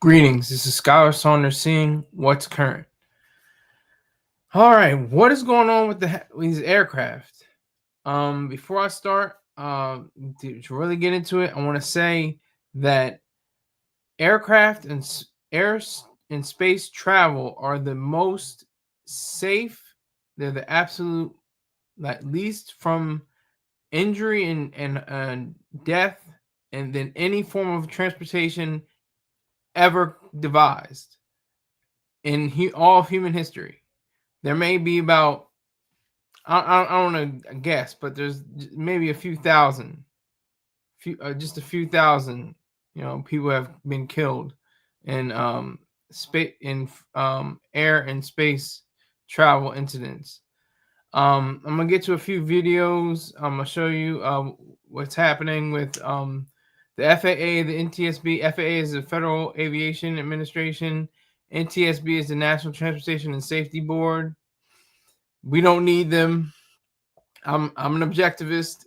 Greetings, this is Scholar Saunders seeing what's current. All right, what is going on with these aircraft? Before I start, to really get into it, I want to say that aircraft and air and space travel are the most safe. They're the absolute, at least from injury and death, and than any form of transportation ever devised in all of human history. There may be about, I don't want to guess, but there's maybe a few thousand, just a few thousand, people have been killed in air and space travel incidents. I'm gonna get to a few videos. I'm gonna show you what's happening with the FAA, the NTSB. FAA is the Federal Aviation Administration. NTSB is the National Transportation and Safety Board. We don't need them. I'm an objectivist.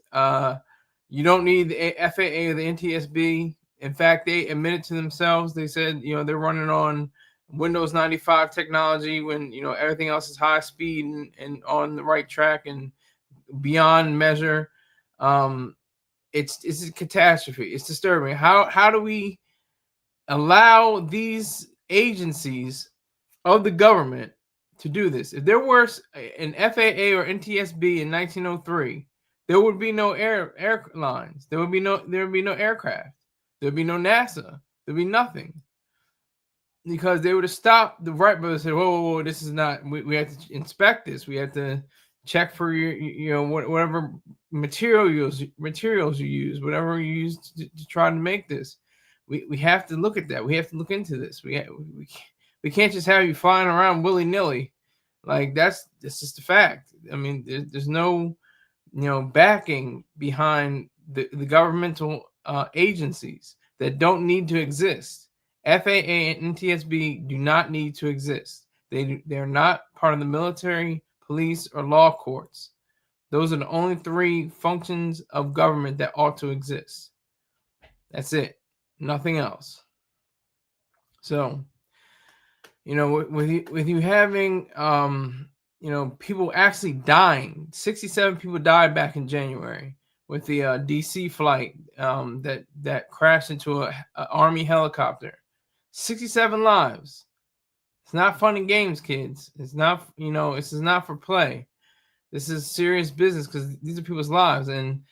You don't need the FAA or the NTSB. In fact, they admitted to themselves. They said, they're running on Windows 95 technology when, everything else is high speed and on the right track and beyond measure. It's a catastrophe. It's disturbing. How do we allow these agencies of the government to do this? If there were an FAA or NTSB in 1903, there would be no airlines. There would be no aircraft. There would be no NASA. There'd be nothing, because they would have stopped. The Wright brothers said, "Whoa, this is not. We have to inspect this. We have to check for your, whatever materials you use, whatever you use to try to make this. We have to look at that. We have to look into this. We can't just have you flying around willy nilly. Like that's just a fact. I mean, there's no, backing behind the governmental agencies that don't need to exist. FAA and NTSB do not need to exist. They're not part of the military, police, or law courts. Those are the only three functions of government that ought to exist. That's it. Nothing else. So, with you having, people actually dying. 67 people died back in January with the DC flight that crashed into an Army helicopter. 67 lives. It's not fun and games, kids. It's not, this is not for play. This is serious business because these are people's lives. And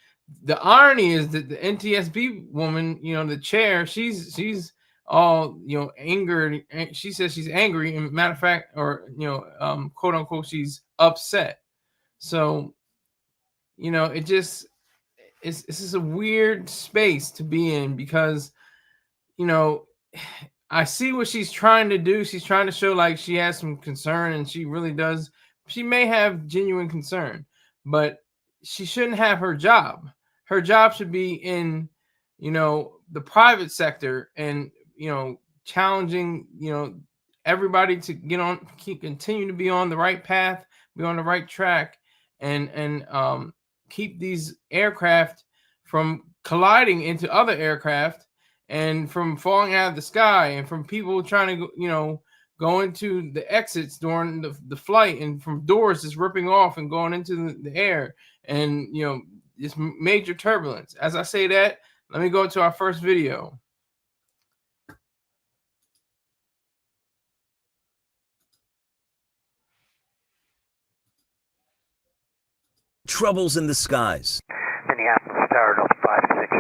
the irony is that the NTSB woman, the chair, she's all, angered. She says she's angry. And matter of fact, or, quote unquote, she's upset. So, this is a weird space to be in because, I see what she's trying to do. She's trying to show like she has some concern, and she really does. She may have genuine concern, but she shouldn't have her job. Her job should be in, the private sector and, challenging, everybody to continue to be on the right path, be on the right track, and keep these aircraft from colliding into other aircraft and from falling out of the sky and from people trying to, go into the exits during the flight and from doors just ripping off and going into the air and, this major turbulence. As I say that, let me go to our first video. Troubles in the skies. Minneapolis Tower, Delta 56,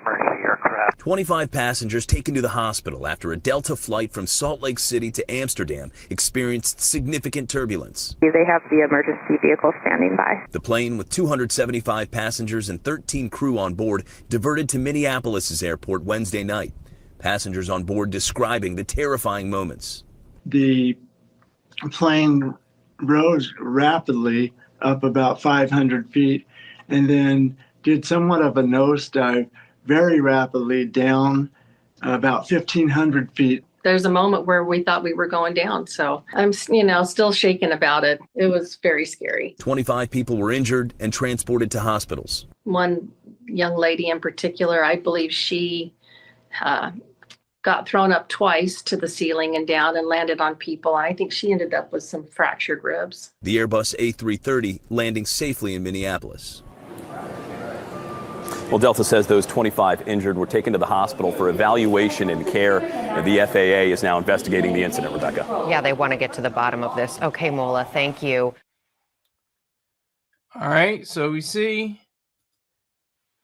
emergency aircraft. 25 passengers taken to the hospital after a Delta flight from Salt Lake City to Amsterdam experienced significant turbulence. They have the emergency vehicle standing by. The plane with 275 passengers and 13 crew on board diverted to Minneapolis' airport Wednesday night. Passengers on board describing the terrifying moments. The plane rose rapidly up about 500 feet and then did somewhat of a nosedive very rapidly down about 1,500 feet. There's a moment where we thought we were going down. So I'm, still shaken about it. It was very scary. 25 people were injured and transported to hospitals. One young lady in particular, I believe she got thrown up twice to the ceiling and down and landed on people. I think she ended up with some fractured ribs. The Airbus A330 landing safely in Minneapolis. Well, Delta says those 25 injured were taken to the hospital for evaluation and care. And the FAA is now investigating the incident, Rebecca. Yeah, they want to get to the bottom of this. Okay, Mola, thank you. All right, so we see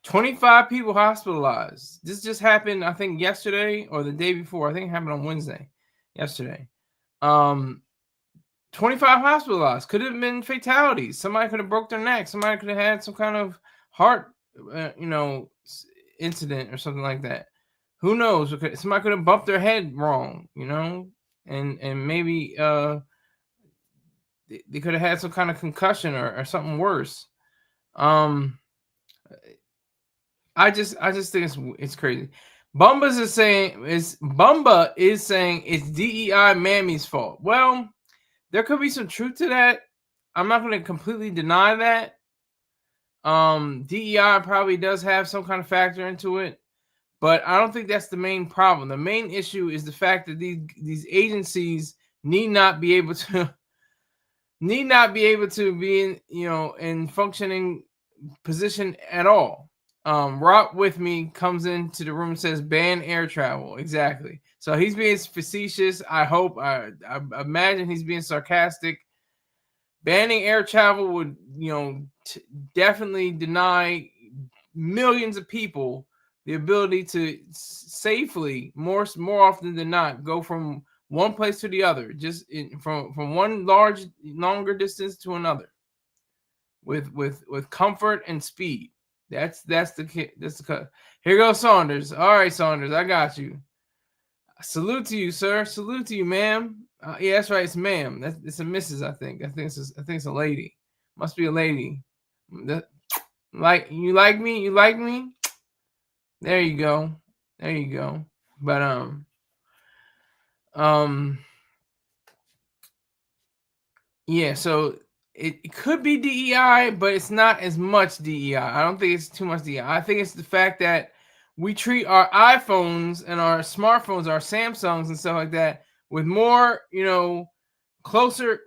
25 people hospitalized. This just happened, I think, yesterday or the day before. I think it happened on Wednesday, yesterday. 25 hospitalized. Could have been fatalities. Somebody could have broke their neck. Somebody could have had some kind of heart, incident or something like that. Who knows? Somebody could have bumped their head wrong, and maybe they could have had some kind of concussion or something worse. I just think it's crazy. Bumba is saying it's DEI Mammy's fault. Well, there could be some truth to that. I'm not going to completely deny that. DEI probably does have some kind of factor into it, but I don't think that's the main problem. The main issue is the fact that these agencies need not be able to be in in functioning position at all. Rock with me comes into the room and says ban air travel. Exactly. So he's being facetious. I hope. I imagine he's being sarcastic. Banning air travel would, definitely deny millions of people the ability to safely, more often than not, go from one place to the other, just from one longer distance to another, with comfort and speed. That's the cut. Here goes Saunders. All right, Saunders, I got you. Salute to you, sir. Salute to you, ma'am. Yeah, that's right. It's ma'am. It's a missus, I think. I think it's a lady. Must be a lady. Like you like me? You like me? There you go. There you go. But yeah. So it could be DEI, but it's not as much DEI. I don't think it's too much DEI. I think it's the fact that we treat our iPhones and our smartphones, our Samsungs and stuff like that, with more, closer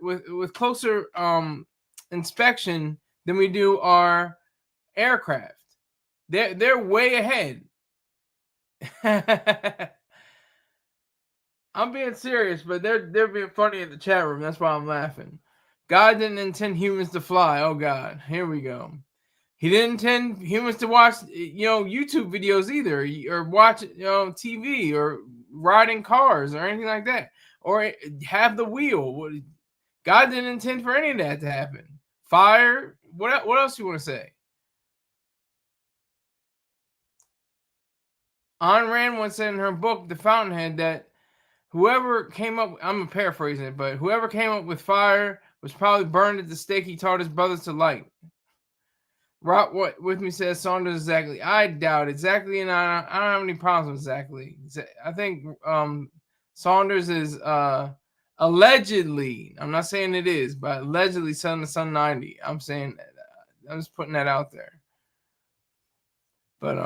inspection than we do our aircraft. They're way ahead. I'm being serious, but they're being funny in the chat room. That's why I'm laughing. God didn't intend humans to fly. Oh God, here we go. He didn't intend humans to watch, YouTube videos either, or watch, TV, or ride in cars, or anything like that, or have the wheel. God didn't intend for any of that to happen. Fire. What else you want to say? Ayn Rand once said in her book, The Fountainhead, that whoever came up, I'm paraphrasing it, but whoever came up with fire was probably burned at the stake he taught his brothers to light. Rock what with me says Saunders exactly. I doubt exactly, and I don't have any problems with exactly. I think Saunders is allegedly, I'm not saying it is, but allegedly son of Sun 90. I'm saying that. I'm just putting that out there. But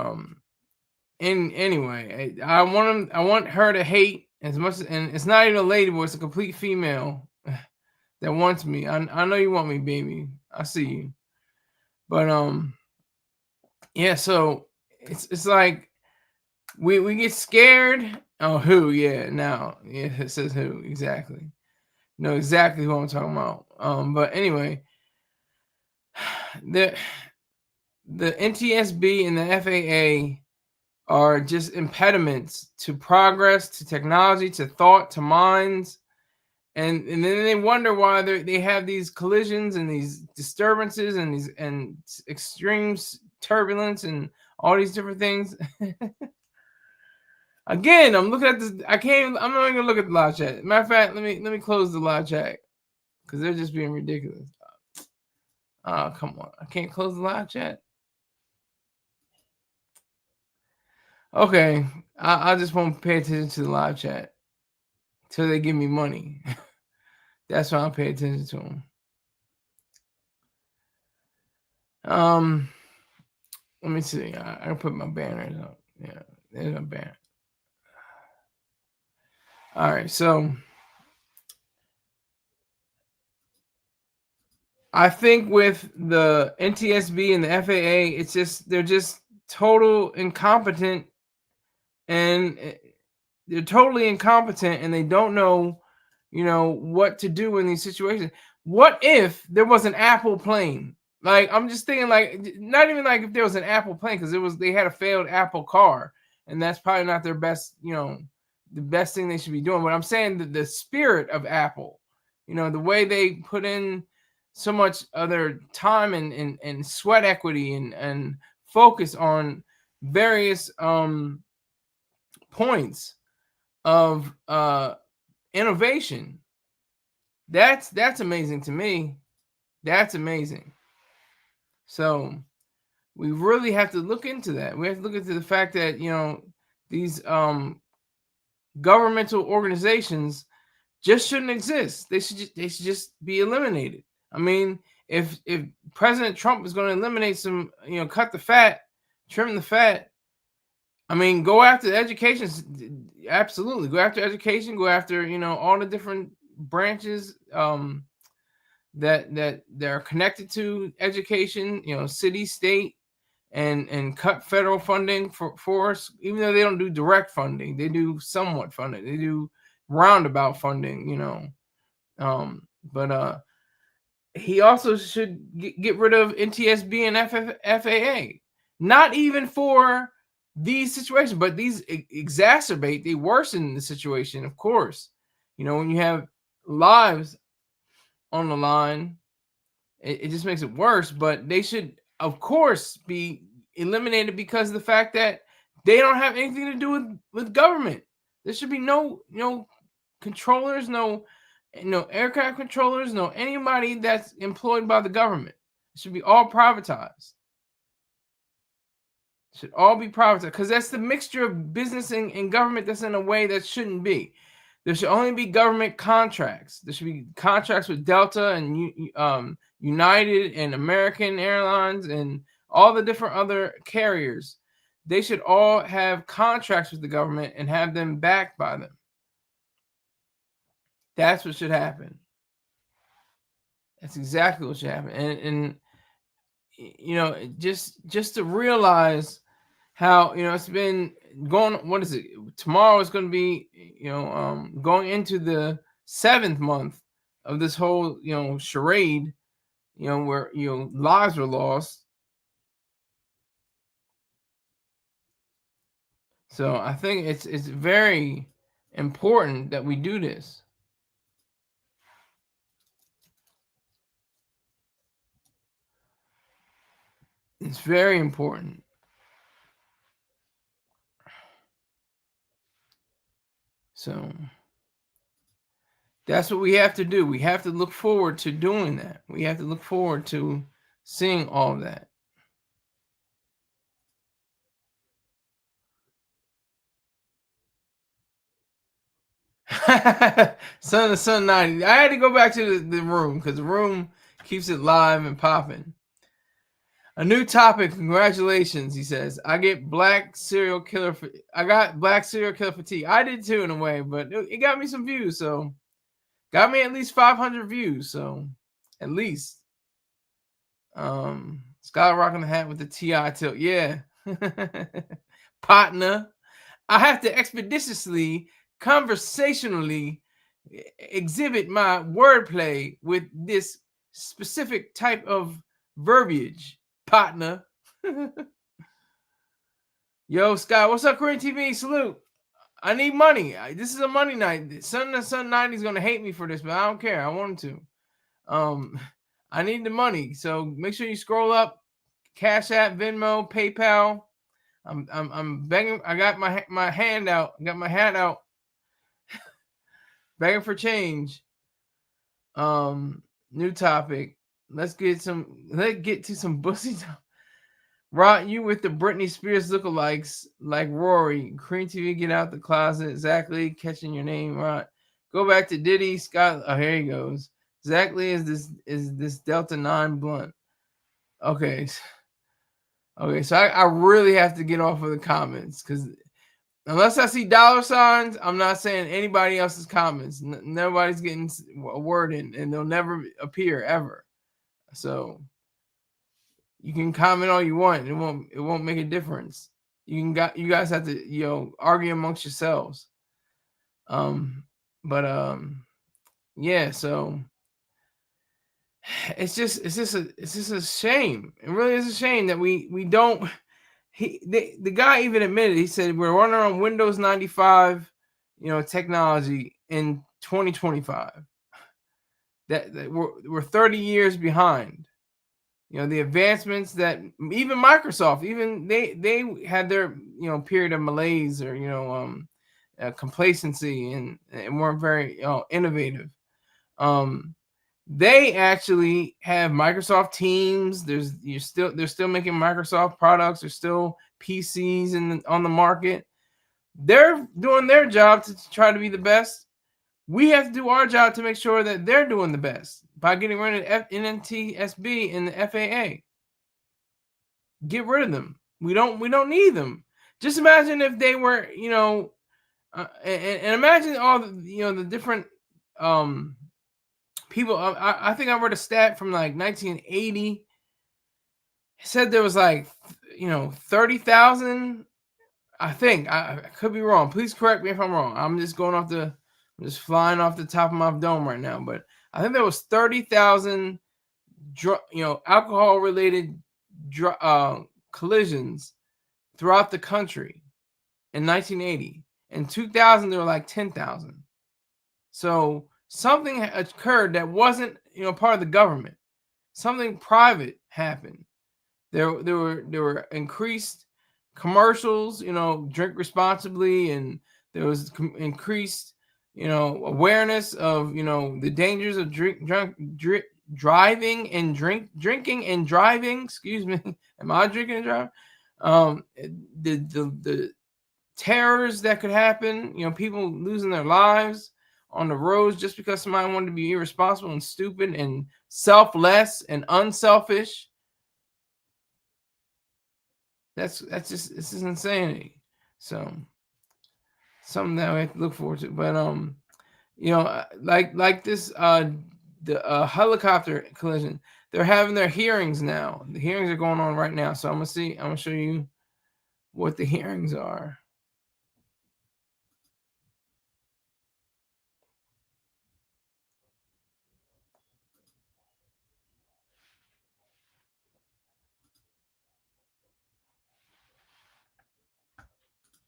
anyway, I want her to hate as much, and it's not even a lady boy, it's a complete female that wants me. I know you want me, baby. I see you. But yeah, so it's like we get scared. Oh, who? Yeah, now it says who exactly. Know exactly who I'm talking about. But anyway, the NTSB and the FAA are just impediments to progress, to technology, to thought, to minds. And then they wonder why they have these collisions and these disturbances and extreme turbulence and all these different things. Again, I'm looking at this. I'm not even gonna look at the live chat. Matter of fact, let me close the live chat because they're just being ridiculous. Oh, come on. I can't close the live chat. Okay, I just won't pay attention to the live chat until they give me money. That's why I'll pay attention to them. Let me see. I put my banners up. Yeah, there's my banner. All right, so I think with the NTSB and the FAA, it's just they're just total incompetent, and they're totally incompetent, and they don't know, what to do in these situations. What if there was an Apple plane? Like, I'm just thinking, like, not even like if there was an Apple plane, because they had a failed Apple car, and that's probably not their best, the best thing they should be doing. But I'm saying that the spirit of Apple, the way they put in so much other time and sweat equity and focus on various points of innovation. That's amazing to me. That's amazing. So we really have to look into that. We have to look into the fact that these governmental organizations just shouldn't exist. They should just be eliminated. I mean, if President Trump is going to eliminate some, cut the fat, trim the fat, I mean, go after education. Absolutely, go after education. Go after all the different branches that are connected to education. City, state, and cut federal funding for us. Even though they don't do direct funding, they do somewhat funding. They do roundabout funding. But he also should get rid of NTSB and FAA. Not even for these situations, but these exacerbate, they worsen the situation, of course. When you have lives on the line, it just makes it worse. But they should, of course, be eliminated because of the fact that they don't have anything to do with government. There should be no controllers, no aircraft controllers, no anybody that's employed by the government. It should be all privatized. Should all be privatized, because that's the mixture of business and government that's in a way that shouldn't be. There should only be government contracts. There should be contracts with Delta and United and American Airlines and all the different other carriers. They should all have contracts with the government and have them backed by them. That's what should happen. That's exactly what should happen. And just to realize how it's been going. What is it? Tomorrow is going to be going into the 7th month of this whole charade, where lives were lost. So I think it's very important that we do this. It's very important. So that's what we have to do. We have to look forward to doing that. We have to look forward to seeing all of that. Son of Sun 90. I had to go back to the room because the room keeps it live and popping. A new topic. Congratulations, he says. I got black serial killer fatigue. I did too, in a way, but it got me some views. So got me at least 500 views. So at least. Skylar rocking the hat with the TI tilt. Yeah. Partner. I have to expeditiously, conversationally exhibit my wordplay with this specific type of verbiage. Partner. Yo, Scott, what's up, Korean TV? Salute. I need money. This is a money night. Sun 90 is gonna hate me for this, but I don't care. I want him to. I need the money, so make sure you scroll up. Cash App, Venmo, PayPal. I'm begging. I got my hand out. I got my hat out. Begging for change. New topic. Let's get to some pussy. Rod, you with the Britney Spears lookalikes like Rory. Cream TV, get out the closet. Exactly. Catching your name, Rod. Go back to Diddy, Scott. Oh, here he goes. Exactly is this Delta 9 blunt. Okay. Okay, so I really have to get off of the comments because Unless I see dollar signs, I'm not saying anybody else's comments. Nobody's getting a word in, and they'll never appear ever. So you can comment all you want. It won't make a difference. You guys have to argue amongst yourselves. Yeah. So it's just a shame. It really is a shame that we don't. The guy even admitted, he said we're running on Windows 95, technology in 2025. That we're 30 years behind. The advancements that even Microsoft, even they had their period of malaise or complacency and weren't very innovative. They actually have Microsoft Teams. They're still making Microsoft products. There's still PCs on the market. They're doing their job to try to be the best. We have to do our job to make sure that they're doing the best by getting rid of NTSB and the FAA. Get rid of them. We don't need them. Just imagine if they were, and imagine all the different people. I think I read a stat from like 1980. It said there was like 30,000. I think I could be wrong. Please correct me if I'm wrong. I'm just flying off the top of my dome right now. But I think there was 30,000 alcohol related collisions throughout the country in 1980. In 2000 there were like 10,000. So something occurred that wasn't part of the government. Something private happened. There were increased commercials, drink responsibly, and there was increased awareness of the dangers of driving and drinking and driving. Excuse me, am I drinking and driving? The terrors that could happen, people losing their lives on the roads just because somebody wanted to be irresponsible and stupid and selfless and unselfish. This is insanity. So something that we have to look forward to. But like this the helicopter collision, they're having their hearings now. The hearings are going on right now. So I'm gonna show you what the hearings are.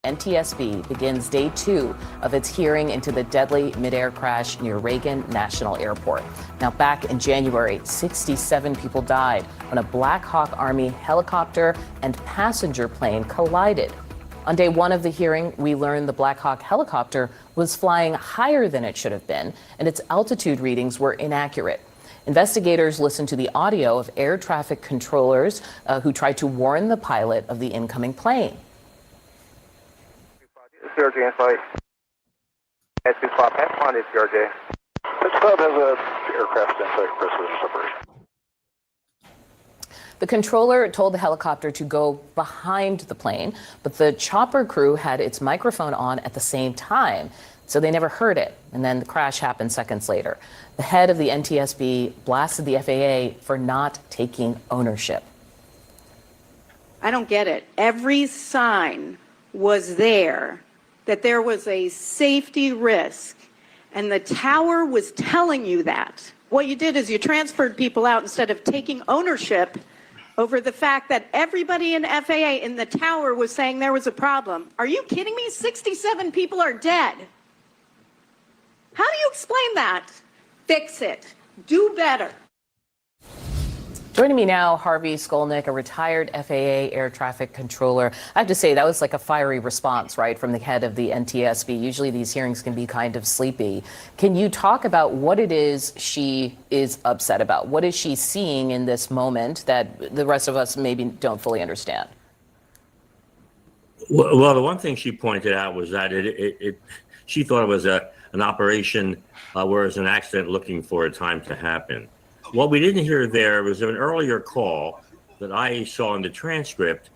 NTSB begins day 2 of its hearing into the deadly midair crash near Reagan National Airport. Now, back in January, 67 people died when a Black Hawk Army helicopter and passenger plane collided. On day 1 of the hearing, we learned the Black Hawk helicopter was flying higher than it should have been, and its altitude readings were inaccurate. Investigators listened to the audio of air traffic controllers who tried to warn the pilot of the incoming plane. CRJ in flight. At 2 o'clock, pass on is CRJ. This club has an aircraft in flight pressure separation. The controller told the helicopter to go behind the plane, but the chopper crew had its microphone on at the same time, so they never heard it. And then the crash happened seconds later. The head of the NTSB blasted the FAA for not taking ownership. I don't get it. Every sign was there that there was a safety risk, and the tower was telling you that. What you did is you transferred people out instead of taking ownership over the fact that everybody in FAA in the tower was saying there was a problem. Are you kidding me? 67 people are dead. How do you explain that? Fix it. Do better. Joining me now, Harvey Skolnick, a retired FAA air traffic controller. I have to say, that was like a fiery response, right, from the head of the NTSB. Usually these hearings can be kind of sleepy. Can you talk about what it is she is upset about? What is she seeing in this moment that the rest of us maybe don't fully understand? Well, the one thing she pointed out was that she thought it was an operation where it was an accident looking for a time to happen. What we didn't hear there was an earlier call that I saw in the transcript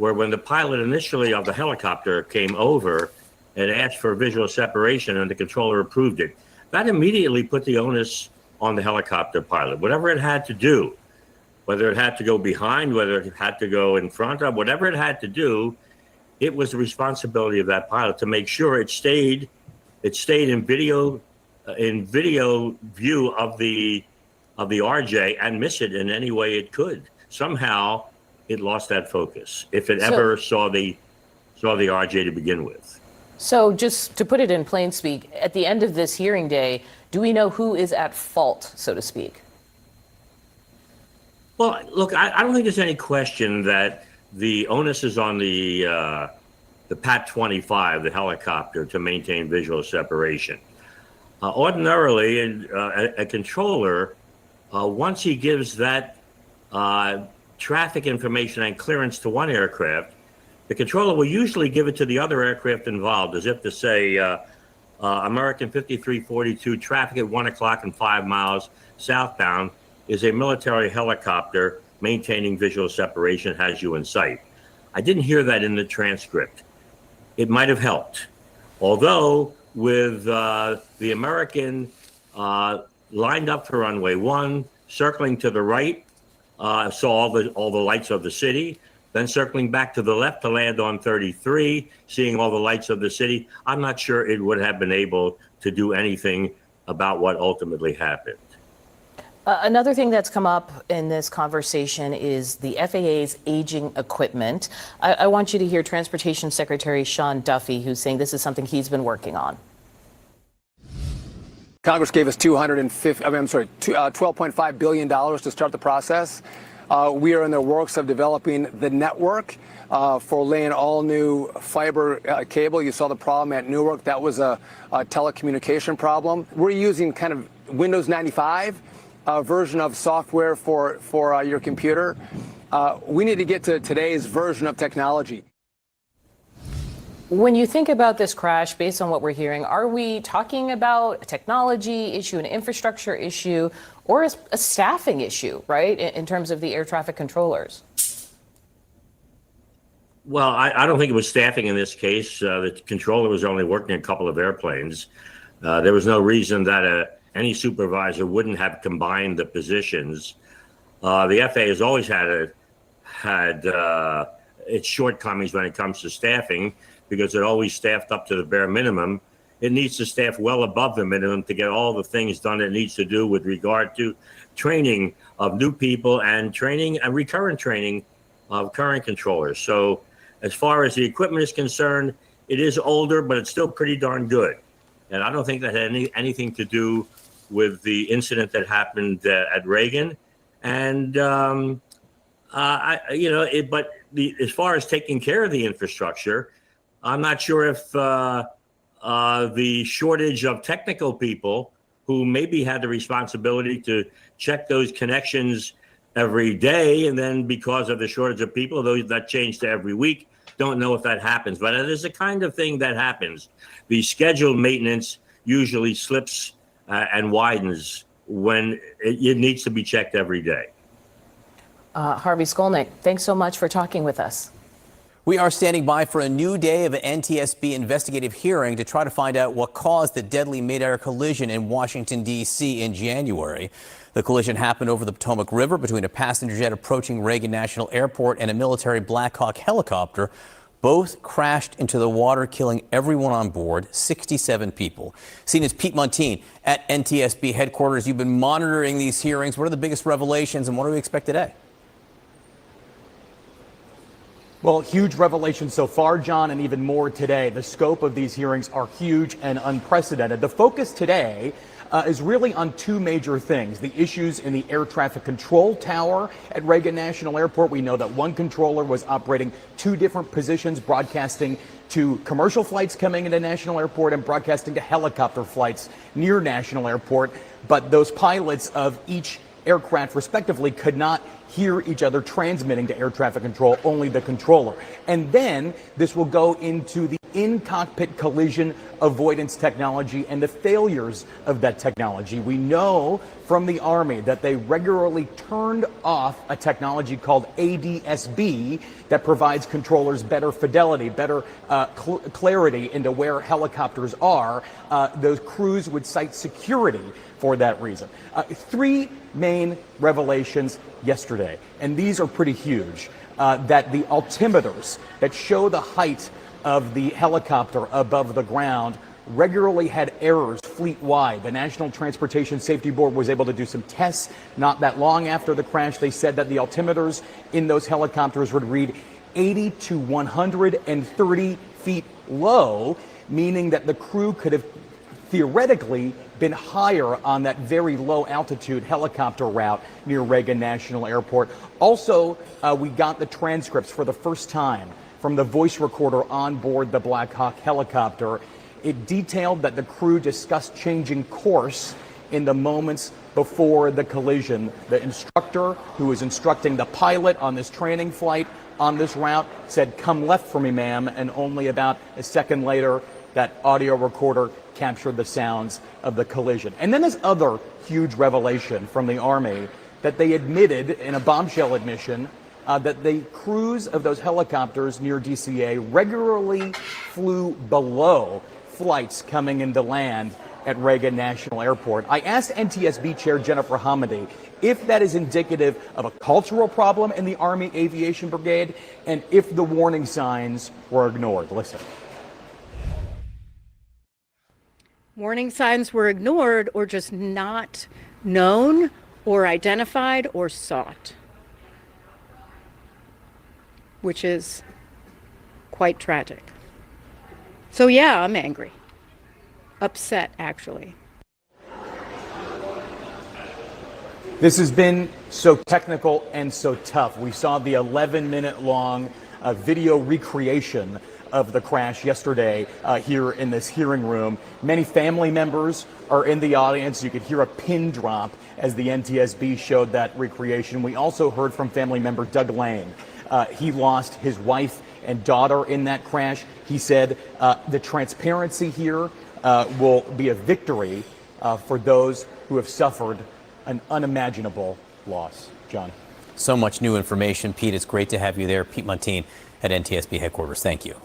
where when the pilot initially of the helicopter came over and asked for visual separation and the controller approved it, that immediately put the onus on the helicopter pilot. Whatever it had to do, whether it had to go behind, whether it had to go in front of, whatever it had to do, it was the responsibility of that pilot to make sure it stayed in video view of the RJ and miss it in any way it could. Somehow it lost that focus, if it ever saw the RJ to begin with. So just to put it in plain speak, at the end of this hearing day, do we know who is at fault, so to speak? Well, look, I don't think there's any question that the onus is on the PAT-25, the helicopter, to maintain visual separation. Ordinarily, a controller, once he gives that traffic information and clearance to one aircraft, the controller will usually give it to the other aircraft involved, as if to say, American 5342, traffic at 1 o'clock and 5 miles southbound is a military helicopter maintaining visual separation, has you in sight. I didn't hear that in the transcript. It might have helped. Although with the American lined up for runway 1, circling to the right, saw all the lights of the city, then circling back to the left to land on 33, seeing all the lights of the city, I'm not sure it would have been able to do anything about what ultimately happened. Another thing that's come up in this conversation is the FAA's aging equipment. I want you to hear Transportation Secretary Sean Duffy, who's saying this is something he's been working on. Congress gave us $12.5 billion to start the process. We are in the works of developing the network for laying all new fiber cable. You saw the problem at Newark. That was a telecommunication problem. We're using kind of Windows 95 version of software for your computer. We need to get to today's version of technology. When you think about this crash, based on what we're hearing, are we talking about a technology issue, an infrastructure issue, or a staffing issue, right, in terms of the air traffic controllers? Well, I don't think it was staffing in this case. The controller was only working a couple of airplanes. There was no reason that any supervisor wouldn't have combined the positions. The FAA has always had its shortcomings when it comes to staffing, because it always staffed up to the bare minimum. It needs to staff well above the minimum to get all the things done it needs to do with regard to training of new people and training and recurrent training of current controllers. So as far as the equipment is concerned, it is older, but it's still pretty darn good. And I don't think that had anything to do with the incident that happened at Reagan. And, as far as taking care of the infrastructure, I'm not sure if the shortage of technical people who maybe had the responsibility to check those connections every day, and then because of the shortage of people, those that change to every week, don't know if that happens. But it is the kind of thing that happens. The scheduled maintenance usually slips and widens when it needs to be checked every day. Harvey Skolnick, thanks so much for talking with us. We are standing by for a new day of an NTSB investigative hearing to try to find out what caused the deadly mid-air collision in Washington, D.C. in January. The collision happened over the Potomac River between a passenger jet approaching Reagan National Airport and a military Black Hawk helicopter. Both crashed into the water, killing everyone on board, 67 people. CNN's Pete Montine at NTSB headquarters. You've been monitoring these hearings. What are the biggest revelations and what do we expect today? Well, huge revelations so far, John, and even more today. The scope of these hearings are huge and unprecedented. The focus today is really on two major things: the issues in the air traffic control tower at Reagan National Airport. We know that one controller was operating two different positions, broadcasting to commercial flights coming into National Airport and broadcasting to helicopter flights near National Airport. But those pilots of each aircraft respectively could not hear each other transmitting to air traffic control, only the controller. And then this will go into the in-cockpit collision avoidance technology and the failures of that technology. We know from the Army that they regularly turned off a technology called ADS-B that provides controllers better fidelity, better clarity into where helicopters are. Those crews would cite security for that reason. Three main revelations yesterday, and these are pretty huge. That the altimeters that show the height of the helicopter above the ground regularly had errors fleet-wide. The National Transportation Safety Board was able to do some tests not that long after the crash. They said that the altimeters in those helicopters would read 80 to 130 feet low, meaning that the crew could have theoretically been higher on that very low altitude helicopter route near Reagan National Airport. Also, we got the transcripts for the first time from the voice recorder on board the Black Hawk helicopter. It detailed that the crew discussed changing course in the moments before the collision. The instructor who was instructing the pilot on this training flight on this route said, "Come left for me, ma'am," and only about a second later, that audio recorder captured the sounds of the collision. And then this other huge revelation from the Army that they admitted in a bombshell admission that the crews of those helicopters near DCA regularly flew below flights coming into land at Reagan National Airport. I asked NTSB Chair Jennifer Hamady if that is indicative of a cultural problem in the Army Aviation Brigade and if the warning signs were ignored. Listen. Warning signs were ignored or just not known or identified or sought, which is quite tragic. So yeah, I'm angry. Upset, actually. This has been so technical and so tough. We saw the 11-minute long video recreation of the crash yesterday here in this hearing room. Many family members are in the audience. You could hear a pin drop as the NTSB showed that recreation. We also heard from family member Doug Lane. He lost his wife and daughter in that crash. He said the transparency here will be a victory for those who have suffered an unimaginable loss. John. So much new information, Pete. It's great to have you there. Pete Montine at NTSB headquarters. Thank you.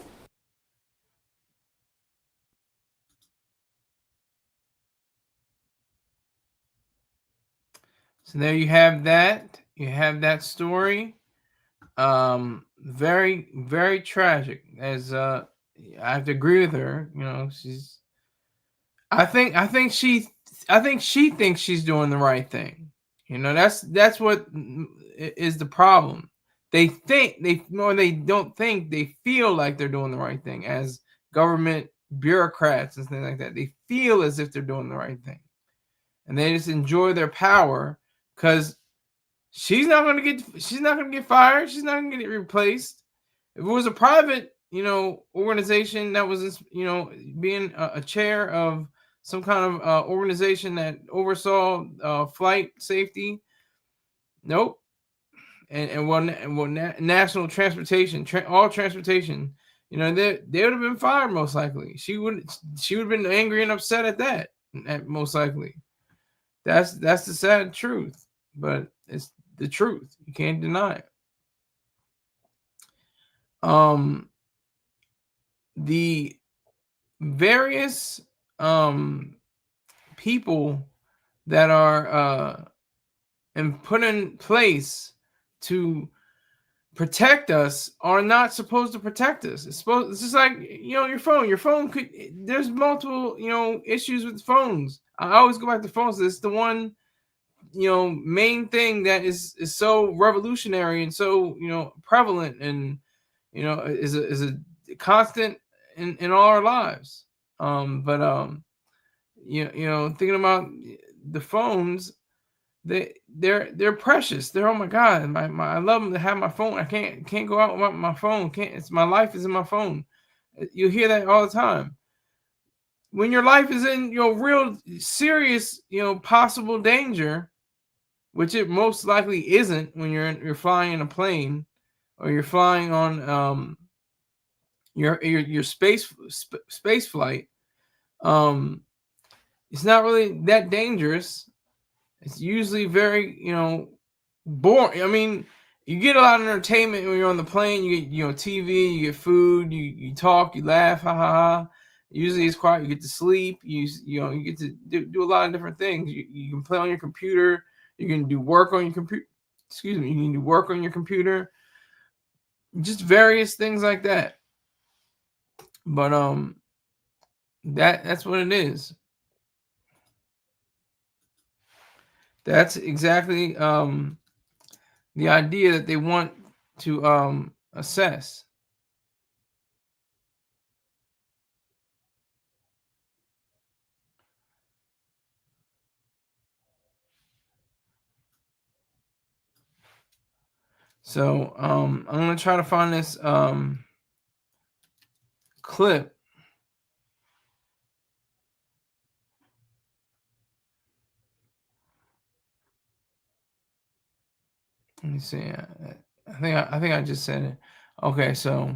So there you have that. You have that story. Very, very tragic. As I have to agree with her. You know, she's. I think she thinks she's doing the right thing. You know, that's what is the problem. They think they don't think, they feel like they're doing the right thing as government bureaucrats and things like that. They feel as if they're doing the right thing, and they just enjoy their power because she's not going to get fired. She's not going to get replaced. If it was a private, organization that was, being a chair of some kind of organization that oversaw flight safety, nope. And national transportation, all transportation, they would have been fired most likely. She would have been angry and upset at that, most likely. That's the sad truth, but it's the truth. You can't deny it. The various people that are put in place to protect us are not supposed to protect us. It's just like your phone. Your phone there's multiple issues with phones. I always go back to phones. It's the one main thing that is so revolutionary and so prevalent and is a constant in all our lives. Thinking about the phones, they're precious. They're, oh my God, I love them to have my phone. I can't go out without my phone. My life is in my phone. You hear that all the time. When your life is in real serious possible danger, which it most likely isn't when you're flying in a plane or you're flying on your space flight, it's not really that dangerous. It's usually very, boring. I mean, you get a lot of entertainment when you're on the plane. You get, TV, you get food, you talk, you laugh, ha ha ha. Usually it's quiet. You get to sleep. You get to do a lot of different things. You can play on your computer. You can do work on your computer. Excuse me. You can do work on your computer. Just various things like that. But that's what it is. That's exactly the idea that they want to assess. So I'm gonna try to find this clip. Let me see. I think I just said it. Okay, so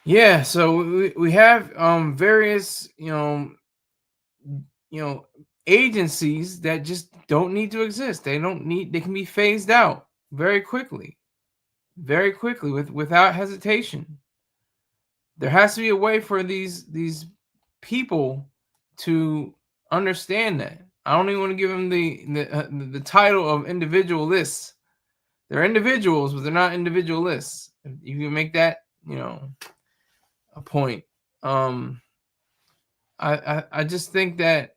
yeah, so we have various agencies that just don't need to exist. They can be phased out very quickly without hesitation. There has to be a way for these people to understand that. I don't even want to give them the title of individualists. They're individuals, but they're not individualists. You can make that a point. I just think that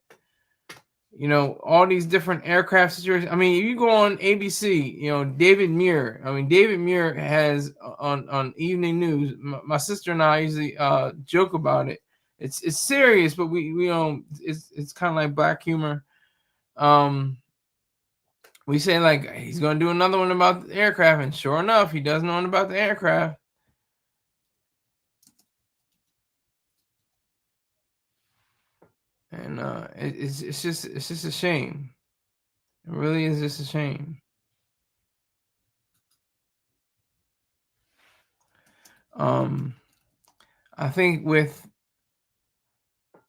all these different aircraft situations. I mean, if you go on ABC, David Muir. I mean, David Muir has on evening news. My sister and I usually joke about it. It's serious, but we it's kind of like black humor. We say like he's gonna do another one about the aircraft, and sure enough, he does know one about the aircraft. And it's just a shame. It really is just a shame. I think with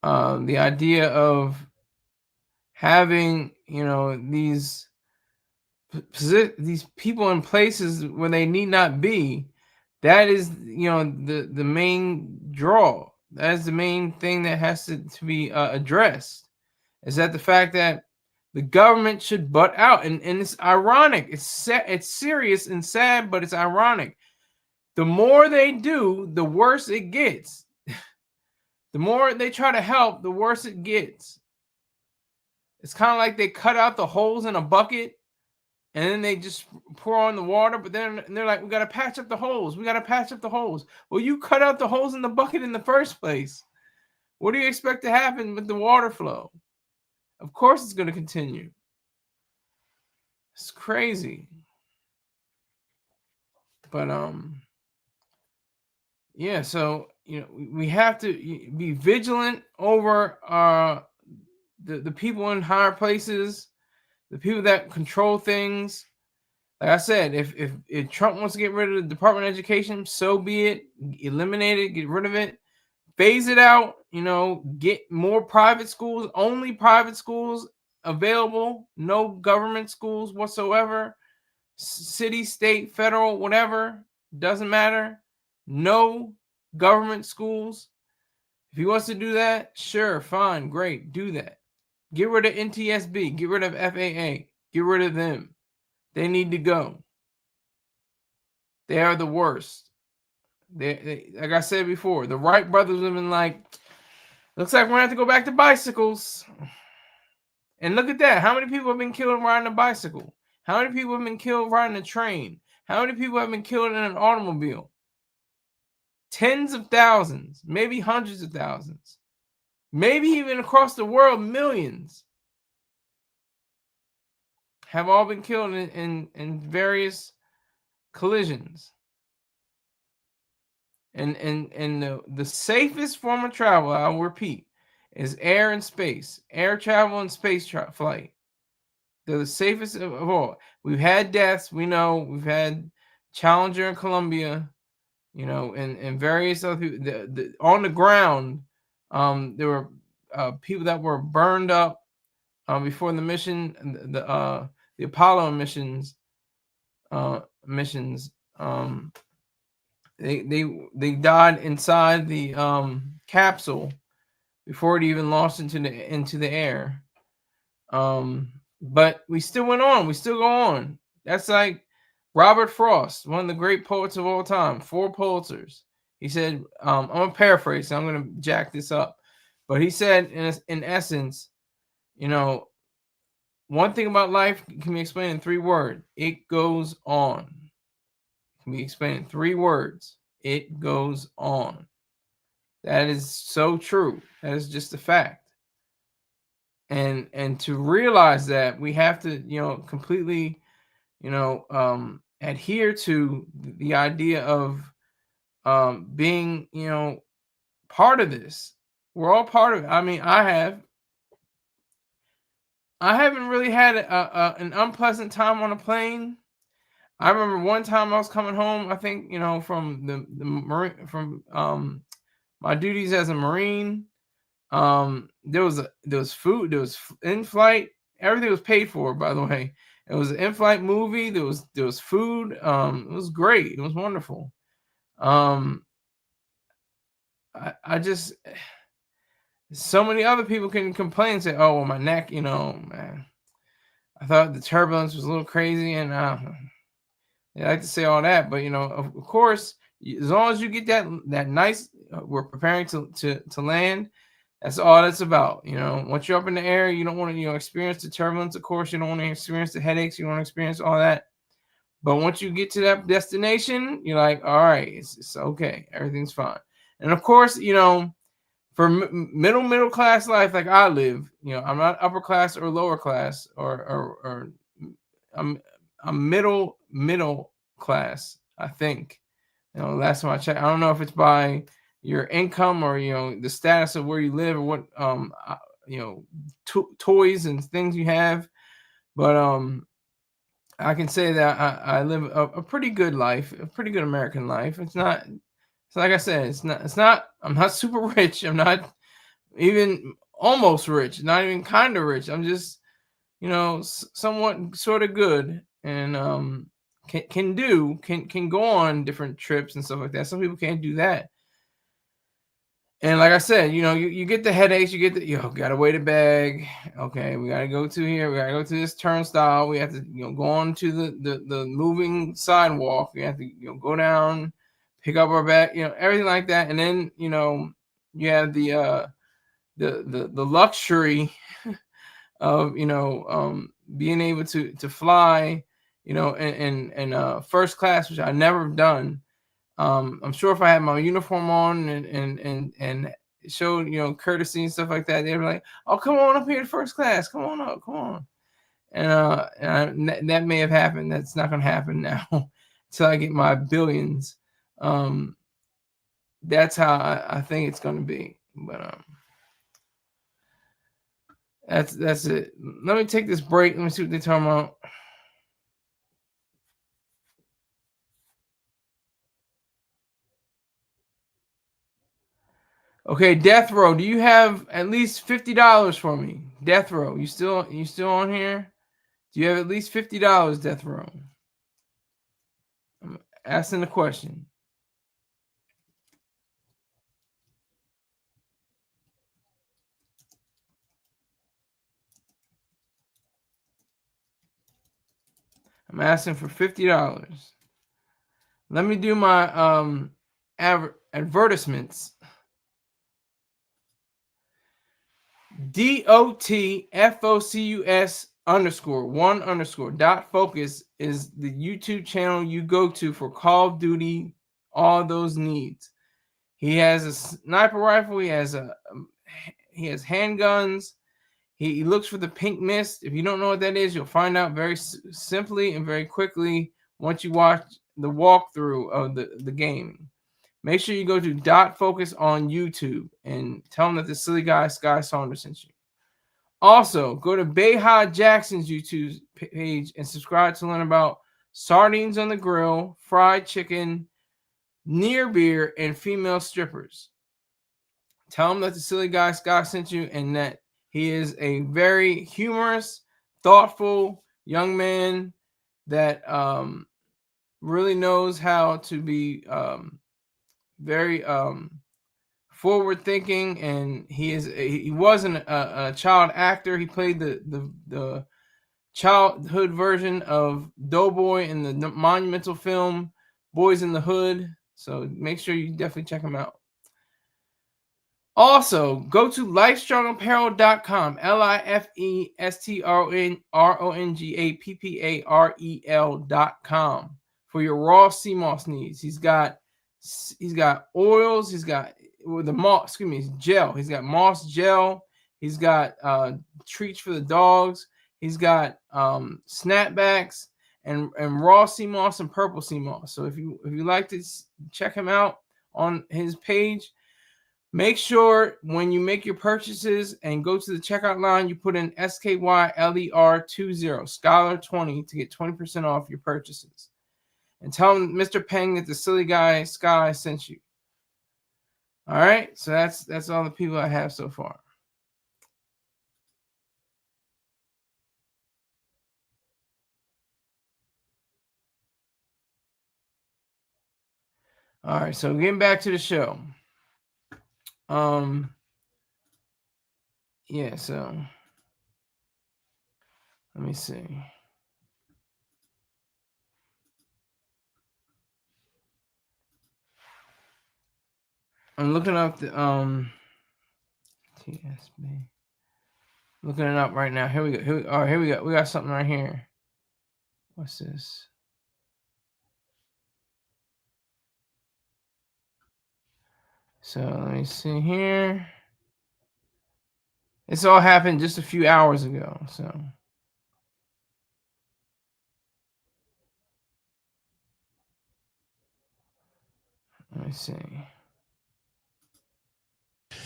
the idea of having these people in places where they need not be, that is the main draw. That is the main thing that has to be addressed. Is that the fact that the government should butt out, and it's ironic. It's serious and sad, but it's ironic. The more they do, the worse it gets. The more they try to help, the worse it gets. It's kind of like they cut out the holes in a bucket and then they just pour on the water, but then they're like, we got to patch up the holes. We got to patch up the holes. Well, you cut out the holes in the bucket in the first place. What do you expect to happen with the water flow? Of course it's going to continue. It's crazy. But yeah, so we have to be vigilant over the people in higher places, the people that control things. Like I said, if Trump wants to get rid of the Department of Education, so be it. Eliminate it, get rid of it, phase it out. Get more private schools, only private schools available, no government schools whatsoever. City, state, federal, whatever, doesn't matter. No government schools. If he wants to do that, sure, fine, great, do that. Get rid of NTSB, get rid of FAA, get rid of them. They need to go. They are the worst. They like I said before, the Wright brothers have been like, looks like we're gonna have to go back to bicycles. And look at that. How many people have been killed riding a bicycle? How many people have been killed riding a train? How many people have been killed in an automobile? Tens of thousands, maybe hundreds of thousands, maybe even across the world, millions have all been killed in various collisions. And the safest form of travel, I'll repeat, is air and space. Air travel and space flight. They're the safest of all. We've had deaths. We know we've had Challenger in Columbia. you know, and various other people. On the ground, there were people that were burned up before the mission, the Apollo missions. Missions. They died inside the capsule before it even launched into the air. But we still went on. We still go on. That's like Robert Frost, one of the great poets of all time, 4 Pulitzers. He said, I'm gonna paraphrase, so I'm gonna jack this up, but he said, in essence, you know, one thing about life can be explained in 3 words: it goes on. It can be explained in 3 words: it goes on. That is so true. That is just a fact. And to realize that, we have to, you know, completely, you know, adhere to the idea of being, you know, part of this. We're all part of it. I mean, I haven't really had an unpleasant time on a plane. I remember one time I was coming home, I think, you know, from the Marine, from my duties as a Marine. There was food, there was in-flight, everything was paid for, by the way. It was an in-flight movie, there was food. It was great, it was wonderful. I just, so many other people can complain and say, oh well, my neck, you know, man, I thought the turbulence was a little crazy, and they like to say all that, but you know, of course, as long as you get that nice, we're preparing to land. That's all that's about. You know, once you're up in the air, you don't want to, you know, experience the turbulence. Of course, you don't want to experience the headaches. You don't want to experience all that. But once you get to that destination, you're like, all right, it's okay. Everything's fine. And of course, you know, for middle class life like I live, you know, I'm not upper class or lower class, or I'm middle class, I think. You know, last time I checked, I don't know if it's by your income or, you know, the status of where you live, or what you know, toys and things you have, but I can say that I live a pretty good life, a pretty good American life. It's like I said, it's not, I'm not super rich, I'm not even almost rich, not even kind of rich. I'm just, you know, somewhat sort of good, and can go on different trips and stuff like that. Some people can't do that. And like I said, you know, you get the headaches, you get the, gotta weigh the bag. Okay, we gotta go to here, we gotta go to this turnstile. We have to, you know, go on to the moving sidewalk. We have to, you know, go down, pick up our bag, you know, everything like that. And then, you know, you have the luxury of, you know, being able to fly, you know, in first class, which I never have done. I'm sure if I had my uniform on and showed, you know, courtesy and stuff like that, they were like, "Oh, come on up here to first class. Come on up, come on." And that may have happened. That's not going to happen now until I get my billions. That's how I think it's going to be. But that's it. Let me take this break. Let me see what they're talking about. Okay, Death Row, do you have at least $50 for me? Death Row, you still on here? Do you have at least $50, Death Row? I'm asking the question. I'm asking for $50. Let me do my advertisements. DOTFOCUS_1_ is the YouTube channel you go to for Call of Duty, all those needs. He has a sniper rifle. He has handguns. He looks for the pink mist. If you don't know what that is, you'll find out very simply and very quickly once you watch the walkthrough of the game. Make sure you go to .focus on YouTube and tell him that the silly guy Sky Saunders sent you. Also, go to Bayha Jackson's YouTube page and subscribe to learn about sardines on the grill, fried chicken, near beer, and female strippers. Tell him that the silly guy Scott sent you and that he is a very humorous, thoughtful young man that really knows how to be very forward thinking, and he wasn't a child actor. He played the childhood version of Doughboy in the monumental film Boys in the Hood. So make sure you definitely check him out. Also, go to lifestrongapparel.com, lifestrongapparel.com for your raw sea moss needs. He's got oils, he's got the moss, gel. He's got moss gel, he's got treats for the dogs, he's got snapbacks and raw sea moss and purple sea moss. So if you like to check him out on his page, make sure when you make your purchases and go to the checkout line, you put in SKYLER20, Scholar20 to get 20% off your purchases. And tell him Mr. Peng that the silly guy Sky sent you. All right, so that's all the people I have so far. All right, so getting back to the show. Yeah, so let me see. I'm looking up the TSB. Looking it up right now. Here we go. All right, here we go. We got something right here. What's this? So let me see here. This all happened just a few hours ago. So let me see.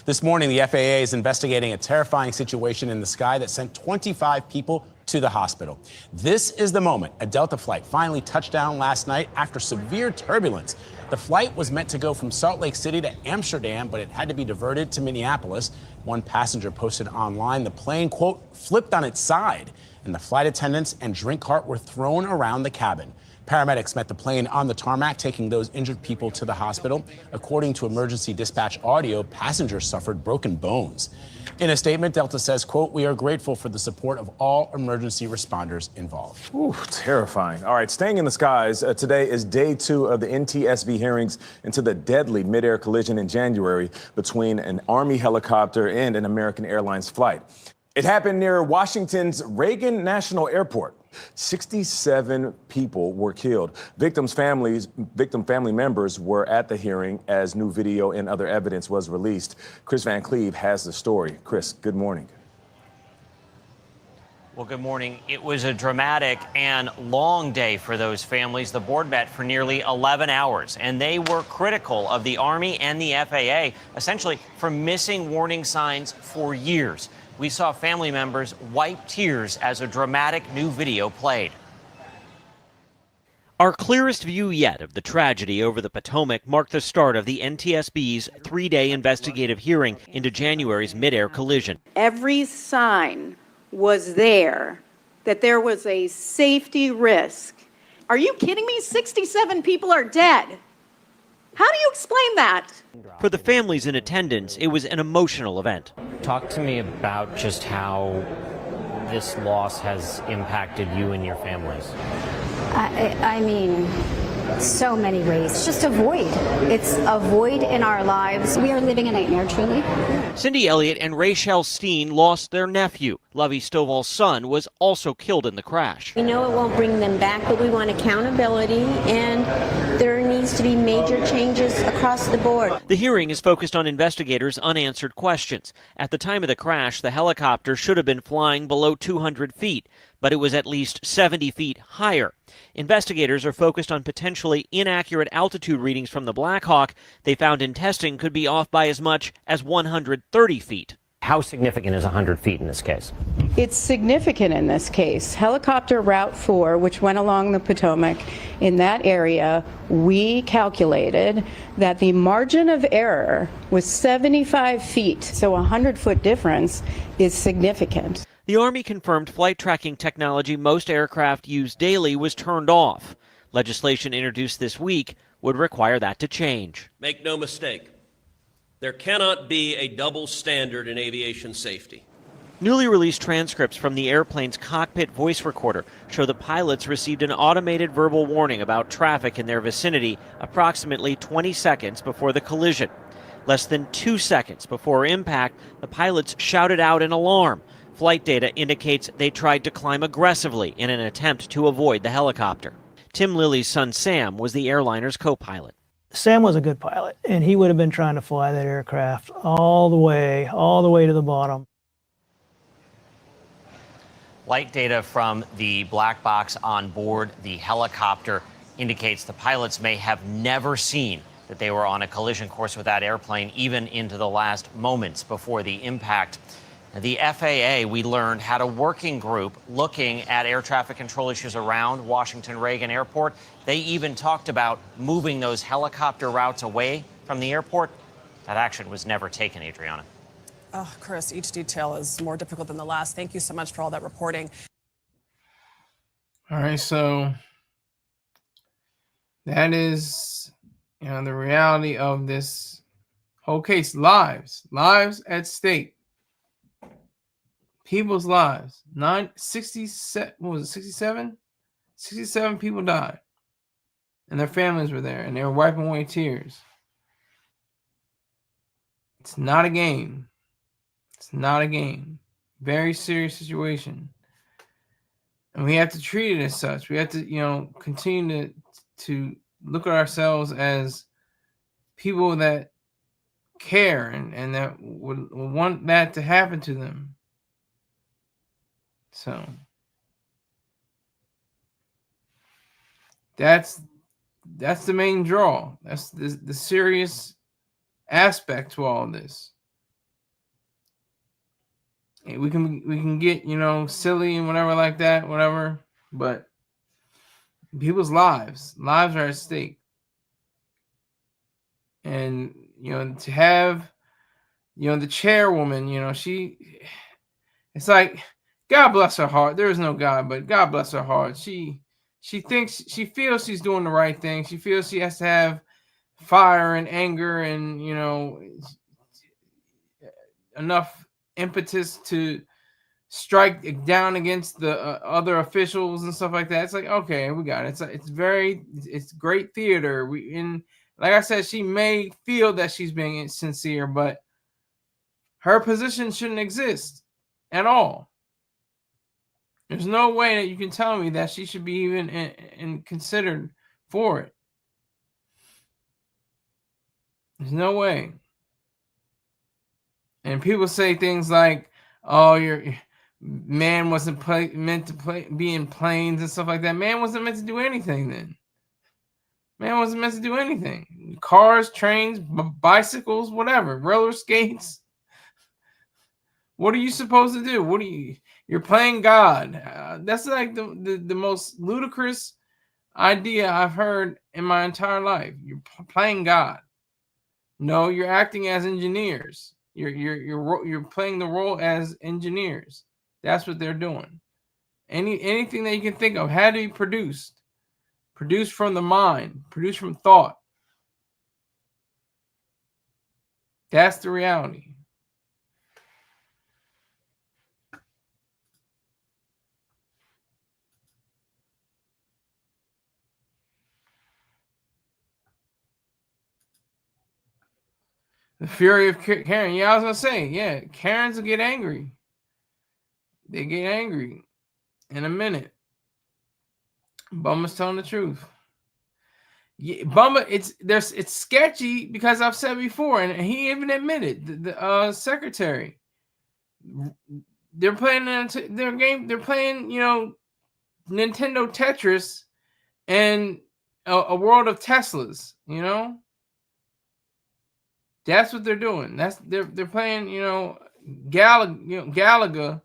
This morning, the FAA is investigating a terrifying situation in the sky that sent 25 people to the hospital. This is the moment a Delta flight finally touched down last night after severe turbulence. The flight was meant to go from Salt Lake City to Amsterdam, but it had to be diverted to Minneapolis. One passenger posted online the plane, quote, flipped on its side, and the flight attendants and drink cart were thrown around the cabin. Paramedics met the plane on the tarmac, taking those injured people to the hospital. According to emergency dispatch audio, passengers suffered broken bones. In a statement, Delta says, quote, we are grateful for the support of all emergency responders involved. Ooh, terrifying. All right, staying in the skies, today is day 2 of the NTSB hearings into the deadly midair collision in January between an Army helicopter and an American Airlines flight. It happened near Washington's Reagan National Airport. 67 people were killed. Victim family members were at the hearing as new video and other evidence was released. Chris Van Cleve has the story. Chris, good morning. Well, good morning. It was a dramatic and long day for those families. The board met for nearly 11 hours, and they were critical of the Army and the FAA, essentially for missing warning signs for years. We saw family members wipe tears as a dramatic new video played. Our clearest view yet of the tragedy over the Potomac marked the start of the NTSB's 3-day investigative hearing into January's midair collision. Every sign was there that there was a safety risk. Are you kidding me? 67 people are dead. How do you explain that? For the families in attendance, it was an emotional event. Talk to me about just how this loss has impacted you and your families. I mean, so many ways. It's just a void. It's a void in our lives. We are living a nightmare, truly. Cindy Elliott and Rachel Steen lost their nephew. Lovey Stovall's son was also killed in the crash. We know it won't bring them back, but we want accountability, and there needs to be major changes across the board. The hearing is focused on investigators' unanswered questions. At the time of the crash, the helicopter should have been flying below 200 feet, but it was at least 70 feet higher. Investigators are focused on potentially inaccurate altitude readings from the Black Hawk they found in testing could be off by as much as 130 feet. How significant is 100 feet in this case? It's significant in this case. Helicopter Route 4, which went along the Potomac, in that area, we calculated that the margin of error was 75 feet. So a 100-foot difference is significant. The Army confirmed flight tracking technology most aircraft use daily was turned off. Legislation introduced this week would require that to change. Make no mistake, there cannot be a double standard in aviation safety. Newly released transcripts from the airplane's cockpit voice recorder show the pilots received an automated verbal warning about traffic in their vicinity approximately 20 seconds before the collision. Less than 2 seconds before impact, the pilots shouted out an alarm. Flight data indicates they tried to climb aggressively in an attempt to avoid the helicopter. Tim Lilly's son Sam was the airliner's co-pilot. Sam was a good pilot, and he would have been trying to fly that aircraft all the way to the bottom. Flight data from the black box on board the helicopter indicates the pilots may have never seen that they were on a collision course with that airplane, even into the last moments before the impact. The FAA, we learned, had a working group looking at air traffic control issues around Washington Reagan Airport. They even talked about moving those helicopter routes away from the airport. That action was never taken, Adriana. Oh, Chris, each detail is more difficult than the last. Thank you so much for all that reporting. All right, so that is, the reality of this whole case. Lives at stake. People's lives. 67, what was it, 67? 67 people died. And their families were there, and they were wiping away tears. It's not a game. It's not a game. Very serious situation. And we have to treat it as such. We have to, continue to look at ourselves as people that care and that would want that to happen to them. So that's the main draw. That's the serious aspect to all of this. We can get, silly and whatever like that, whatever, but people's lives are at stake. And, to have, the chairwoman, it's like, God bless her heart. There is no God, but God bless her heart. She feels she's doing the right thing. She feels she has to have fire and anger and, enough impetus to strike down against the other officials and stuff like that. It's like, okay, we got it. It's great theater. Like I said, she may feel that she's being sincere, but her position shouldn't exist at all. There's no way that you can tell me that she should be even in considered for it. There's no way. And people say things like, "Oh, your man wasn't meant to be in planes and stuff like that." Man wasn't meant to do anything then. Man wasn't meant to do anything. Cars, trains, bicycles, whatever, roller skates. What are you supposed to do? You're playing God. That's like the most ludicrous idea I've heard in my entire life. You're playing God. No, you're acting as engineers. You're playing the role as engineers. That's what they're doing. Anything that you can think of had to be produced from the mind, produced from thought. That's the reality. The fury of Karen. Yeah, I was going to say, yeah, Karens will get angry. They get angry in a minute. Bummer's telling the truth. Yeah, Bummer, it's sketchy because I've said before, and he even admitted, the secretary, they're playing their game. They're playing, Nintendo Tetris and a world of Teslas, That's what they're doing. They're playing, Gallagher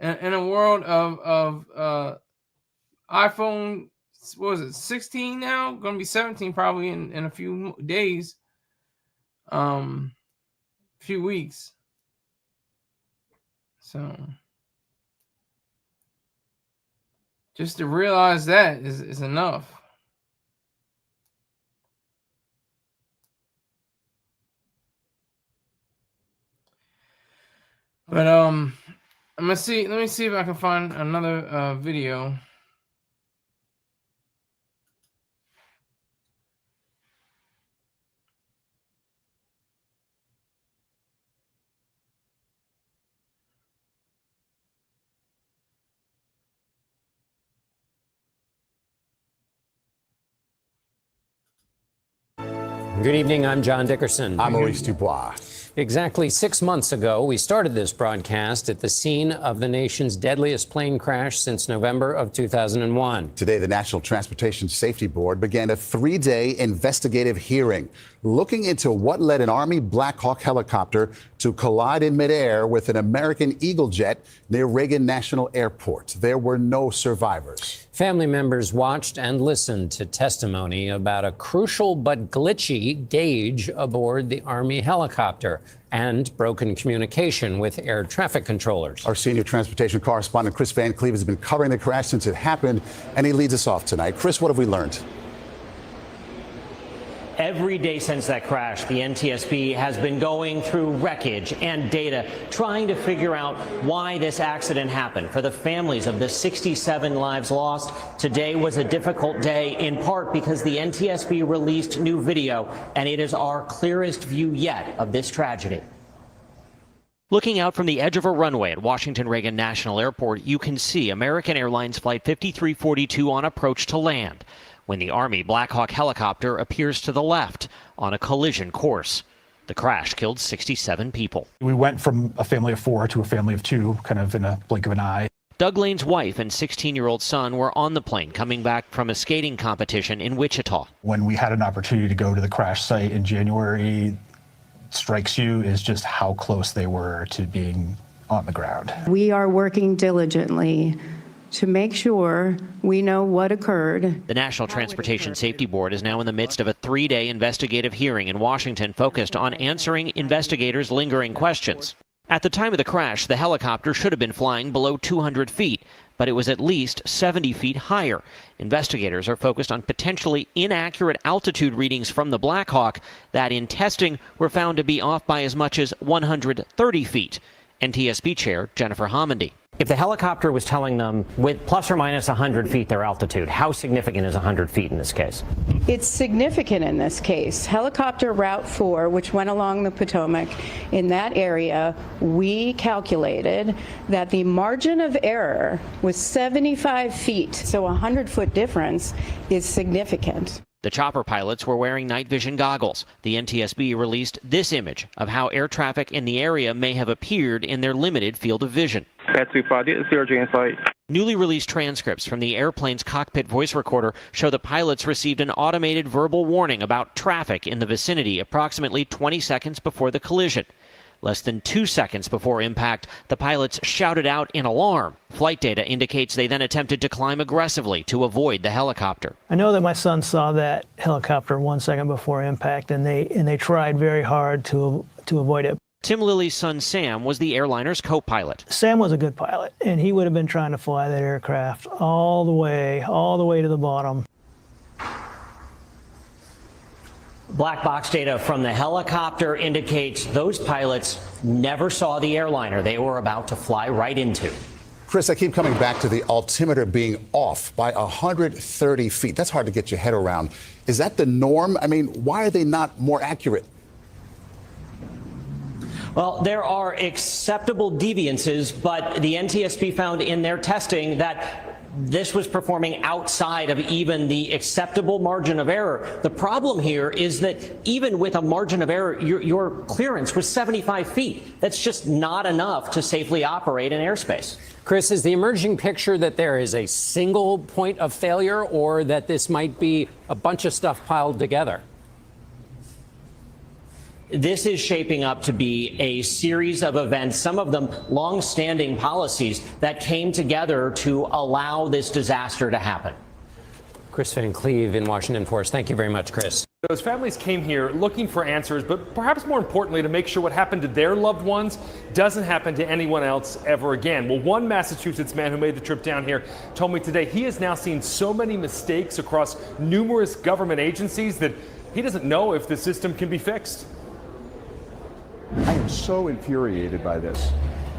in a world of iPhone, what was it, 16 now? Going to be 17 probably in a few days, few weeks. So just to realize that is enough. But I'm gonna see. Let me see if I can find another video. Good evening, I'm John Dickerson. I'm Maurice Dubois. Exactly 6 months ago, we started this broadcast at the scene of the nation's deadliest plane crash since November of 2001. Today, the National Transportation Safety Board began a 3-day investigative hearing looking into what led an Army Black Hawk helicopter to collide in midair with an American Eagle jet near Reagan National Airport. There were no survivors. Family members watched and listened to testimony about a crucial but glitchy gauge aboard the Army helicopter and broken communication with air traffic controllers. Our senior transportation correspondent Chris Van Cleve has been covering the crash since it happened, and he leads us off tonight. Chris, what have we learned? Every day since that crash, the NTSB has been going through wreckage and data, trying to figure out why this accident happened. For the families of the 67 lives lost, today was a difficult day, in part because the NTSB released new video, and it is our clearest view yet of this tragedy. Looking out from the edge of a runway at Washington Reagan National Airport, you can see American Airlines Flight 5342 on approach to land, when the Army Black Hawk helicopter appears to the left on a collision course. The crash killed 67 people. We went from a family of 4 to a family of 2, kind of in a blink of an eye. Doug Lane's wife and 16-year-old son were on the plane coming back from a skating competition in Wichita. When we had an opportunity to go to the crash site in January, strikes you is just how close they were to being on the ground. We are working diligently to make sure we know what occurred. The National Transportation Safety Board is now in the midst of a 3-day investigative hearing in Washington focused on answering investigators' lingering questions. At the time of the crash, the helicopter should have been flying below 200 feet, but it was at least 70 feet higher. Investigators are focused on potentially inaccurate altitude readings from the Black Hawk that in testing were found to be off by as much as 130 feet. NTSB Chair Jennifer Homendy. If the helicopter was telling them with plus or minus 100 feet their altitude, how significant is 100 feet in this case? It's significant in this case. Helicopter Route 4, which went along the Potomac, in that area, we calculated that the margin of error was 75 feet. So a 100-foot difference is significant. The chopper pilots were wearing night vision goggles. The NTSB released this image of how air traffic in the area may have appeared in their limited field of vision. Newly released transcripts from the airplane's cockpit voice recorder show the pilots received an automated verbal warning about traffic in the vicinity approximately 20 seconds before the collision. Less than 2 seconds before impact, the pilots shouted out in alarm. Flight data indicates they then attempted to climb aggressively to avoid the helicopter. I know that my son saw that helicopter 1 second before impact, and they tried very hard to avoid it. Tim Lilly's son Sam was the airliner's co-pilot. Sam was a good pilot, and he would have been trying to fly that aircraft all the way to the bottom. Black box data from the helicopter indicates those pilots never saw the airliner they were about to fly right into. Chris, I keep coming back to the altimeter being off by 130 feet. That's hard to get your head around. Is that the norm? I mean, why are they not more accurate? Well, there are acceptable deviances, but the NTSB found in their testing that this was performing outside of even the acceptable margin of error. The problem here is that even with a margin of error, your clearance was 75 feet. That's just not enough to safely operate in airspace. Chris, is the emerging picture that there is a single point of failure or that this might be a bunch of stuff piled together? This is shaping up to be a series of events, some of them long-standing policies that came together to allow this disaster to happen. Chris Van Cleve in Washington for us. Thank you very much, Chris. Those families came here looking for answers, but perhaps more importantly, to make sure what happened to their loved ones doesn't happen to anyone else ever again. Well, one Massachusetts man who made the trip down here told me today he has now seen so many mistakes across numerous government agencies that he doesn't know if the system can be fixed. I am so infuriated by this.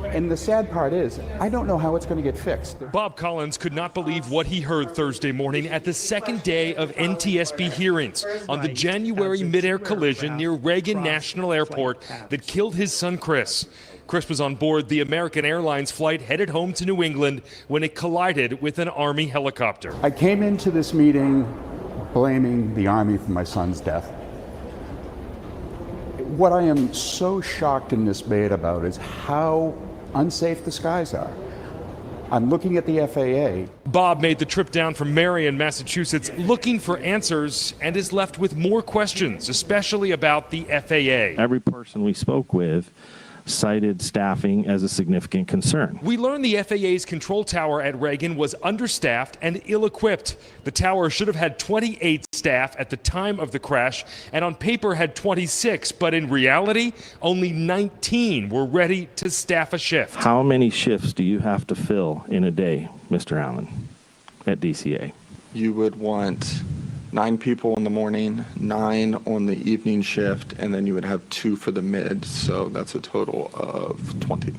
And the sad part is, I don't know how it's going to get fixed. Bob Collins could not believe what he heard Thursday morning at the second day of NTSB hearings on the January mid-air collision near Reagan National Airport that killed his son Chris. Chris was on board the American Airlines flight headed home to New England when it collided with an Army helicopter. I came into this meeting blaming the Army for my son's death. What I am so shocked and dismayed about is how unsafe the skies are. I'm looking at the FAA. Bob made the trip down from Marion, Massachusetts, looking for answers and is left with more questions, especially about the FAA. Every person we spoke with cited staffing as a significant concern. We learned the FAA's control tower at Reagan was understaffed and ill-equipped. The tower should have had 28 staff at the time of the crash and on paper had 26, but in reality, only 19 were ready to staff a shift. How many shifts do you have to fill in a day, Mr. Allen, at DCA? You would want 9 people in the morning, 9 on the evening shift, and then you would have 2 for the mid, so that's a total of 20.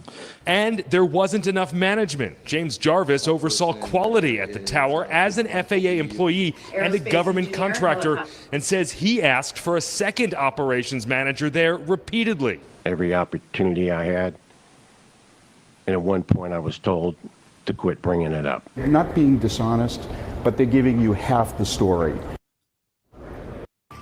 And there wasn't enough management. James Jarvis oversaw quality at the tower as an FAA employee and a government contractor and says he asked for a second operations manager there repeatedly. Every opportunity I had, and at one point I was told to quit bringing it up. They're not being dishonest, but they're giving you half the story.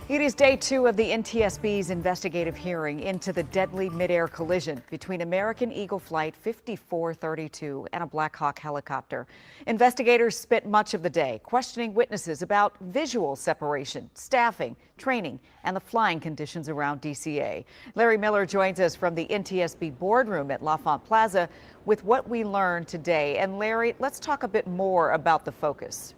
It is day 2 of the NTSB's investigative hearing into the deadly mid-air collision between American Eagle Flight 5432 and a Black Hawk helicopter. Investigators spent much of the day questioning witnesses about visual separation, staffing, training, and the flying conditions around DCA. Larry Miller joins us from the NTSB boardroom at L'Enfant Plaza with what we learned today. And Larry, let's talk a bit more about the focus.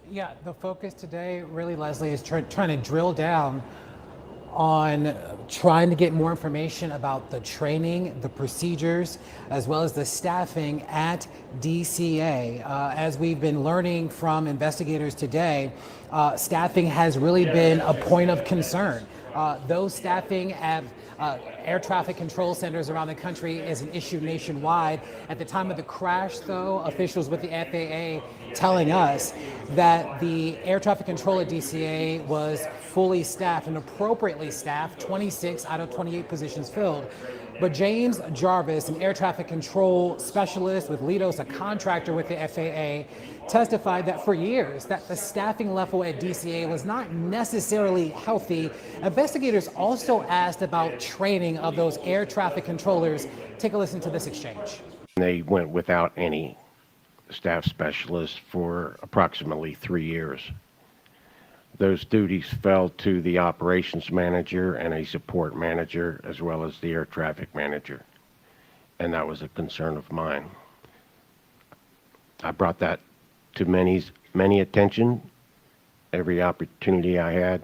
Yeah, the focus today really, Leslie, is trying to drill down on trying to get more information about the training, the procedures, as well as the staffing at DCA. As we've been learning from investigators today, staffing has really been a point of concern. Those staffing at air traffic control centers around the country is an issue nationwide. At the time of the crash, though, officials with the FAA telling us that the air traffic control at DCA was fully staffed and appropriately staffed, 26 out of 28 positions filled. But James Jarvis, an air traffic control specialist with Lidos, a contractor with the FAA, testified that for years that the staffing level at DCA was not necessarily healthy. Investigators also asked about training of those air traffic controllers. Take a listen to this exchange. They went without any staff specialists for approximately 3 years. Those duties fell to the operations manager and a support manager, as well as the air traffic manager. And that was a concern of mine. I brought that to many attention, every opportunity I had.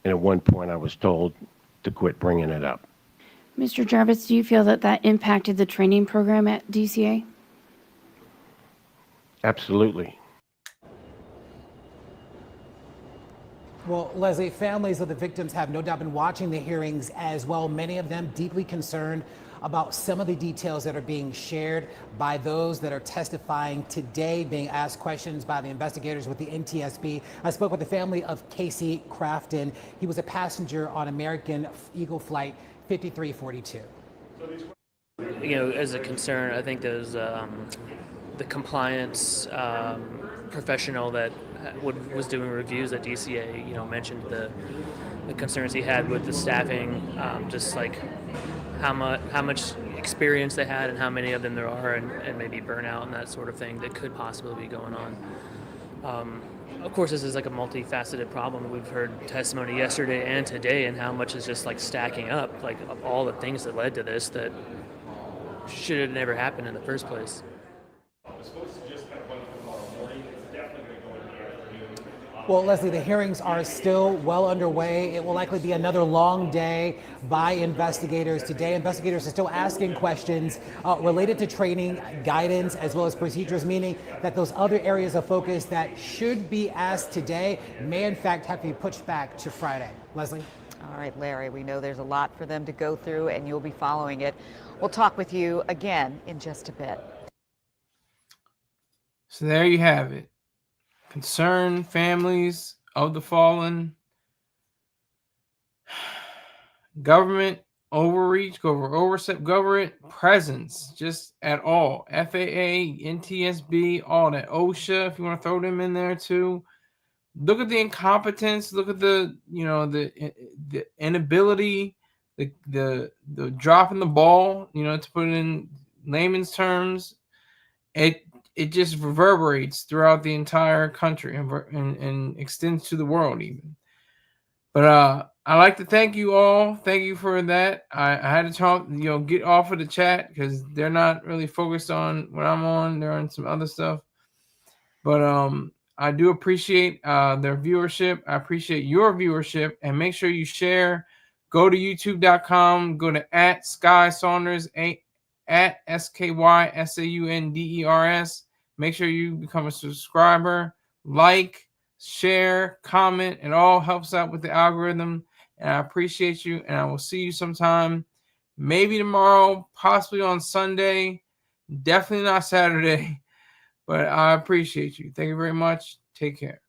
And at one point I was told to quit bringing it up. Mr. Jarvis, do you feel that that impacted the training program at DCA? Absolutely. Well, Leslie, families of the victims have no doubt been watching the hearings as well. Many of them deeply concerned about some of the details that are being shared by those that are testifying today, being asked questions by the investigators with the NTSB. I spoke with the family of Casey Crafton. He was a passenger on American Eagle Flight 5342. You know, as a concern, I think there's the compliance professional that was doing reviews at DCA, you know, mentioned the concerns he had with the staffing, just like how much experience they had and how many of them there are, and maybe burnout and that sort of thing that could possibly be going on. of course, this is like a multifaceted problem. We've heard testimony yesterday and today, and how much is just like stacking up, like of all the things that led to this that should have never happened in the first place. Well, Leslie, the hearings are still well underway. It will likely be another long day by investigators today. Investigators are still asking questions related to training, guidance, as well as procedures, meaning that those other areas of focus that should be asked today may in fact have to be pushed back to Friday. Leslie? All right, Larry, we know there's a lot for them to go through, and you'll be following it. We'll talk with you again in just a bit. So there you have it. Concerned families of the fallen. Government overreach, overstep, government presence, just at all. FAA, NTSB, all that. OSHA, if you want to throw them in there too. Look at the incompetence. Look at the the inability, the dropping the ball. To put it in layman's terms, it just reverberates throughout the entire country and extends to the world even. But I'd like to thank you all. Thank you for that. I had to talk, get off of the chat because they're not really focused on what I'm on. They're on some other stuff. But I do appreciate their viewership. I appreciate your viewership. And make sure you share. Go to youtube.com. Go to @SkySaunders, @SkySaunders. Make sure you become a subscriber. Like, share, comment. It all helps out with the algorithm. And I appreciate you. And I will see you sometime. Maybe tomorrow, possibly on Sunday. Definitely not Saturday. But I appreciate you. Thank you very much. Take care.